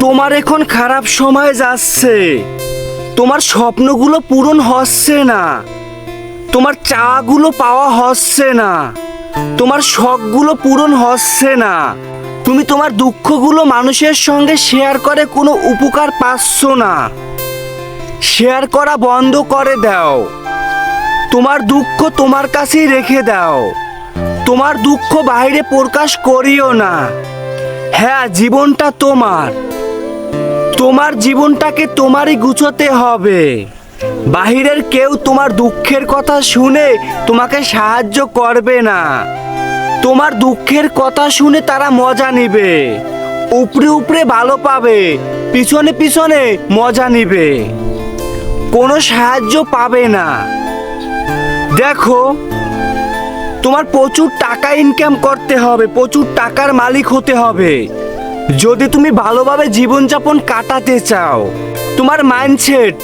তোমার এখন খারাপ সময় যাচ্ছে, তোমার স্বপ্নগুলো পূরণ হচ্ছে না, তোমার চাওয়াগুলো পাওয়া হচ্ছে না, তোমার শখগুলো পূরণ হচ্ছে না, তুমি তোমার দুঃখগুলো মানুষের সঙ্গে শেয়ার করে কোনো উপকার পাচ্ছ না। শেয়ার করা বন্ধ করে দাও। তোমার দুঃখ তোমার কাছেই রেখে দাও। তোমার দুঃখ বাইরে প্রকাশ করিও না। হ্যাঁ, জীবনটা তোমার, তোমার জীবনটাকে তোমারই গুছোতে হবে। বাহিরের কেউ তোমার দুঃখের কথা শুনে তোমাকে সাহায্য করবে না। তোমার দুঃখের কথা শুনে তারা মজা নিবে, উপরে উপরে ভালো পাবে, পিছনে পিছনে মজা নিবে, কোনো সাহায্য পাবে না। দেখো, তোমার প্রচুর টাকা ইনকাম করতে হবে, প্রচুর টাকার মালিক হতে হবে যদি তুমি ভালোভাবে জীবনযাপন কাটাতে চাও। তোমার মাইন্ডসেট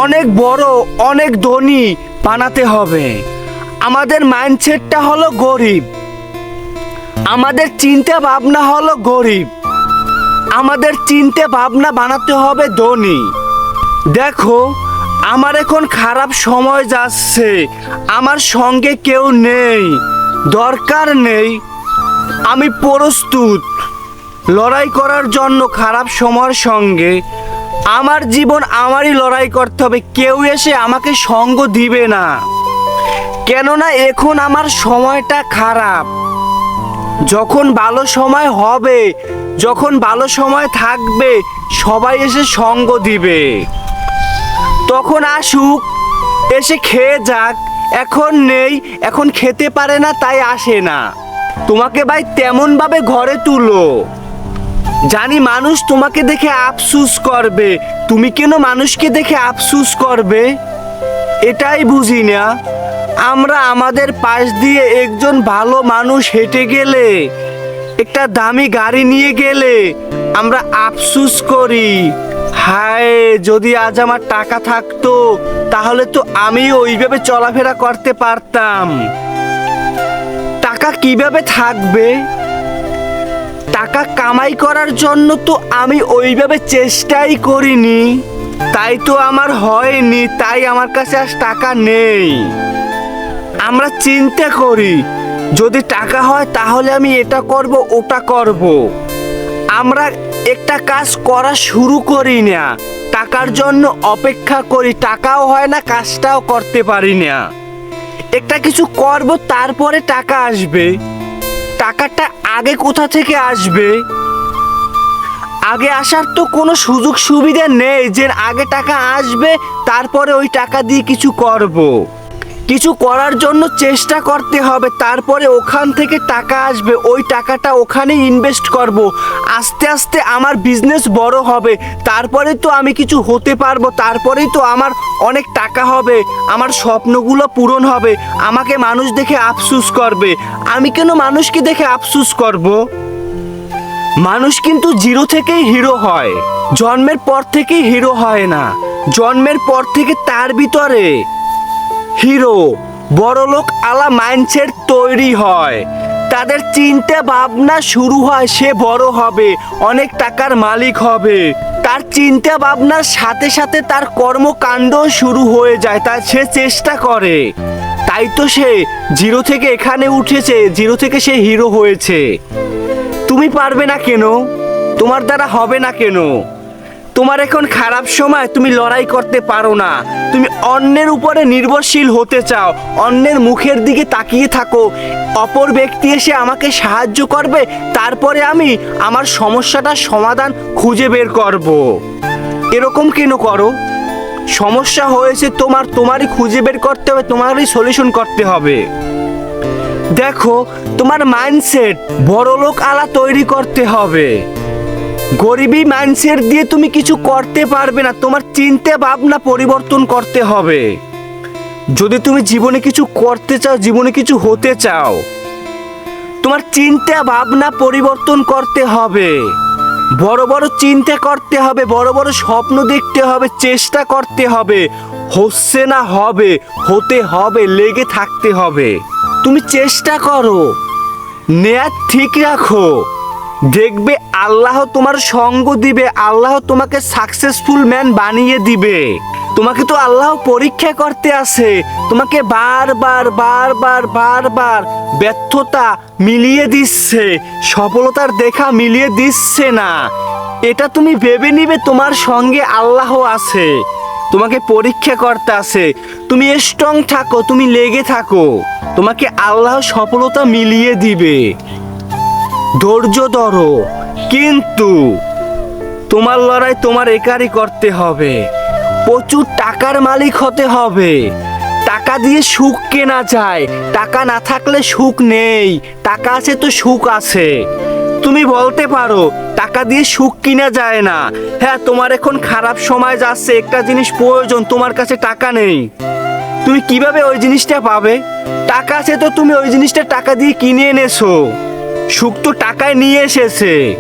অনেক বড়, অনেক ধনী বানাতে হবে। আমাদের মাইন্ডসেটটা হলো গরিব, আমাদের চিন্তা ভাবনা হলো গরিব, আমাদের চিন্তা ভাবনা বানাতে হবে ধনী। দেখো, আমার এখন খারাপ সময় যাচ্ছে, আমার সঙ্গে কেউ নেই, দরকার নেই, আমি প্রস্তুত লড়াই করার জন্য খারাপ সময়ের সঙ্গে। আমার জীবন আমারই লড়াই করতে হবে, কেউ এসে আমাকে সঙ্গ দিবে না, কেননা এখন আমার সময়টা খারাপ। যখন ভালো সময় হবে, যখন ভালো সময় থাকবে, সবাই এসে সঙ্গ দিবে, তখন আসুক, এসে খেয়ে যাক। এখন নেই, এখন খেতে পারে না, তাই আসে না। তোমাকে ভাই তেমনভাবে ঘরে তুলো, জানি মানুষ তোমাকে দেখে আফসুস করবে। তুমি কেন মানুষকে দেখে আফসুস করবে, এটাই বুঝি না। আমরা আমাদের পাশ দিয়ে একজন ভালো মানুষ হেঁটে গেলে, একটা দামি গাড়ি নিয়ে গেলে আমরা আফসুস করি, হায় যদি আজ আমার টাকা থাকতো তাহলে তো আমি ওইভাবে চলাফেরা করতে পারতাম। টাকা কিভাবে থাকবে? টাকা কামাই করার জন্য তো আমি ওইভাবে চেষ্টাই করিনি, তাই তো আমার হয়নি, তাই আমার কাছে আজ টাকা নেই। আমরা চিন্তা করি যদি টাকা হয় তাহলে আমি এটা করব, ওটা করব। আমরা একটা কাজ করা শুরু করি না, টাকার জন্য অপেক্ষা করি, টাকাও হয় না, কাজটাও করতে পারি না। একটা কিছু করব, তারপরে টাকা আসবে। টাকাটা আগে কোথা থেকে আসবে? আগে আসার তো কোনো সুযোগ সুবিধা নেই যে আগে টাকা আসবে তারপরে ওই টাকা দিয়ে কিছু করব। কিছু করার জন্য চেষ্টা করতে হবে, তারপরে ওখান থেকে টাকা আসবে, ওই টাকাটা ওখানে ইনভেস্ট করব। আস্তে আস্তে আমার বিজনেস বড় হবে, তারপরে তো আমি কিছু হতে পারবো, তারপরেই তো আমার অনেক টাকা হবে, আমার স্বপ্নগুলো পূরণ হবে, আমাকে মানুষ দেখে আফসোস করবে। আমি কেন মানুষকে দেখে আফসোস করব? মানুষ কিন্তু জিরো থেকেই হিরো হয়, জন্মের পর থেকেই হিরো হয় না। জন্মের পর থেকে তার ভিতরে হিরো, বড়লোক আলা মাইন্ডসেট তৈরি হয়, তাদের চিন্তা ভাবনা শুরু হয়, সে বড় হবে, অনেক টাকার মালিক হবে। তার চিন্তা ভাবনার সাথে সাথে তার কর্মকাণ্ড শুরু হয়ে যায়, তার সে চেষ্টা করে, তাই তো সে জিরো থেকে এখানে উঠেছে, জিরো থেকে সে হিরো হয়েছে। তুমি পারবে না কেন? তোমার দ্বারা হবে না কেন? তোমার এখন খারাপ সময়, তুমি লড়াই করতে পারো না, তুমি অন্যের উপরে নির্ভরশীল হতে চাও, অন্যের মুখের দিকে তাকিয়ে থাকো, অপর ব্যক্তি এসে আমাকে সাহায্য করবে, তারপরে আমি আমার সমস্যাটার সমাধান খুঁজে বের করব। এরকম কেন করো? সমস্যা হয়েছে তোমার, তোমারই খুঁজে বের করতে হবে, তোমারই সলিউশন করতে হবে। দেখো, তোমার মাইন্ডসেট বড়লোক আলা তৈরি করতে হবে। গরিবী মাইন্ডসেট দিয়ে তুমি কিছু করতে পারবে না, তোমার চিন্তা ভাবনা পরিবর্তন করতে হবে। যদি তুমি জীবনে কিছু করতে চাও, জীবনে কিছু হতে চাও, তোমার চিন্তা ভাবনা পরিবর্তন করতে হবে, বড় বড় চিন্তা করতে হবে, বড় বড় স্বপ্ন দেখতে হবে, চেষ্টা করতে হবে। হচ্ছে না হবে, হতে হবে, লেগে থাকতে হবে। তুমি চেষ্টা করো, নেয়ার ঠিক রাখো, দেখবে আল্লাহ তোমার সঙ্গ দিবে, আল্লাহ তোমাকে সাকসেসফুল ম্যান বানিয়ে দিবে। তোমাকে তো আল্লাহ পরীক্ষা করতে আসে, তোমাকে বারবার বারবার বারবার ব্যর্থতা মিলিয়ে দিচ্ছে, সফলতার দেখা মিলিয়ে দিচ্ছে না। এটা তুমি ভেবে নিবে তোমার সঙ্গে আল্লাহ আছে, তোমাকে পরীক্ষা করতে আসে। তুমি স্ট্রং থাকো, তুমি লেগে থাকো, তোমাকে আল্লাহ সফলতা মিলিয়ে দিবে। ধৈর্য ধরো, কিন্তু তোমার লড়াই তোমার একারই করতে হবে। প্রচুর টাকার মালিক হতে হবে। টাকা দিয়ে সুখ কেনা যায়, টাকা না থাকলে সুখ নেই। টাকা আছে তো সুখ আছে। তুমি বলতে পারো টাকা দিয়ে সুখ কিনা যায় না। হ্যাঁ, তোমার এখন খারাপ সময় যাচ্ছে, একটা জিনিস প্রয়োজন, তোমার কাছে টাকা নেই। তুমি কিভাবে ওই জিনিসটা পাবে? টাকা আছে তো তুমি ওই জিনিসটা টাকা দিয়ে কিনে এনেছো। সুখ তো টাকায় নিয়ে এসেছে।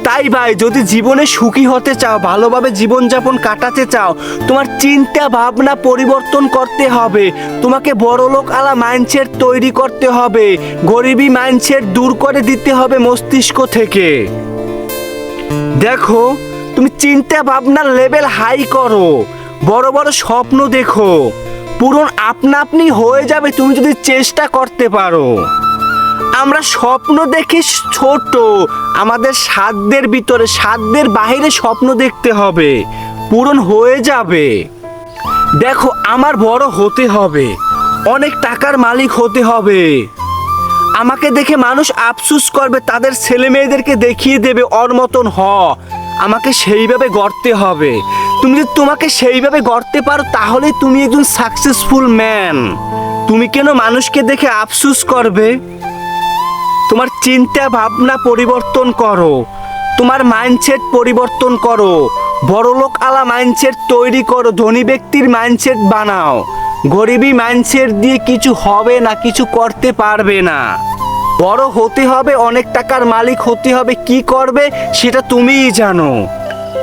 তাই ভাই, যদি জীবনে সুখী হতে চাও, ভালোভাবে জীবনযাপন কাটাতে চাও, তোমার চিন্তা ভাবনা পরিবর্তন করতে হবে। তোমাকে বড়লোক আলা মাইন্ডসেট তৈরি করতে হবে। গরিবী মাইন্ডসেট দূর করে দিতে হবে মস্তিষ্ক থেকে। দেখো, তুমি চিন্তা ভাবনার লেভেল হাই করো, বড় বড় স্বপ্ন দেখো। পূরণ আপনা আপনি হয়ে যাবে তুমি যদি চেষ্টা করতে পারো। আমরা স্বপ্ন দেখি ছোট, আমাদের সাধ্যের ভিতরে, সাধ্যের বাইরে স্বপ্ন দেখতে হবে, পূরণ হয়ে যাবে। দেখো, আমার বড় হতে হবে, অনেক টাকার মালিক হতে হবে। আমাকে দেখে মানুষ আফসোস করবে, তাদের ছেলে মেয়েদেরকে দেখিয়ে দেবে ওর মতন হ। আমাকে সেইভাবে গড়তে হবে। তুমি যদি তোমাকে সেইভাবে গড়তে পারো, তাহলে তুমি একজন সাকসেসফুল ম্যান। তুমি কেন মানুষকে দেখে আফসোস করবে? তোমার চিন্তা ভাবনা পরিবর্তন করো, তোমার মাইন্ডসেট পরিবর্তন করো, বড়লোক আলা মাইন্ডসেট তৈরি করো, ধনী ব্যক্তির মাইন্ডসেট বানাও। গরিবী মাইন্ডসেট দিয়ে কিছু হবে না, কিছু করতে পারবে না। বড় হতে হবে, অনেক টাকার মালিক হতে হবে। কি করবে সেটা তুমিই জানো।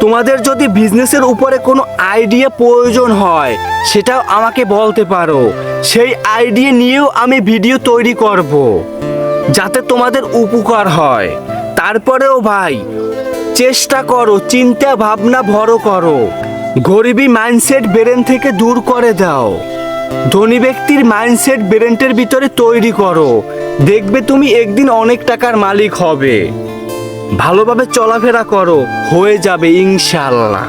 তোমাদের যদি বিজনেসের উপরে কোনো আইডিয়া প্রয়োজন হয়, সেটাও আমাকে বলতে পারো। সেই আইডিয়া নিয়েও আমি ভিডিও তৈরি করব, যাতে তোমাদের উপকার হয়। তারপরেও ভাই, চেষ্টা করো, চিন্তা ভাবনা বড় করো। গরিবী মাইন্ডসেট ব্রেন থেকে দূর করে দাও। ধনী ব্যক্তির মাইন্ডসেট ব্রেনের ভিতরে তৈরি করো। দেখবে তুমি একদিন অনেক টাকার মালিক হবে। ভালোভাবে চলাফেরা করো, হয়ে যাবে ইনশাআল্লাহ।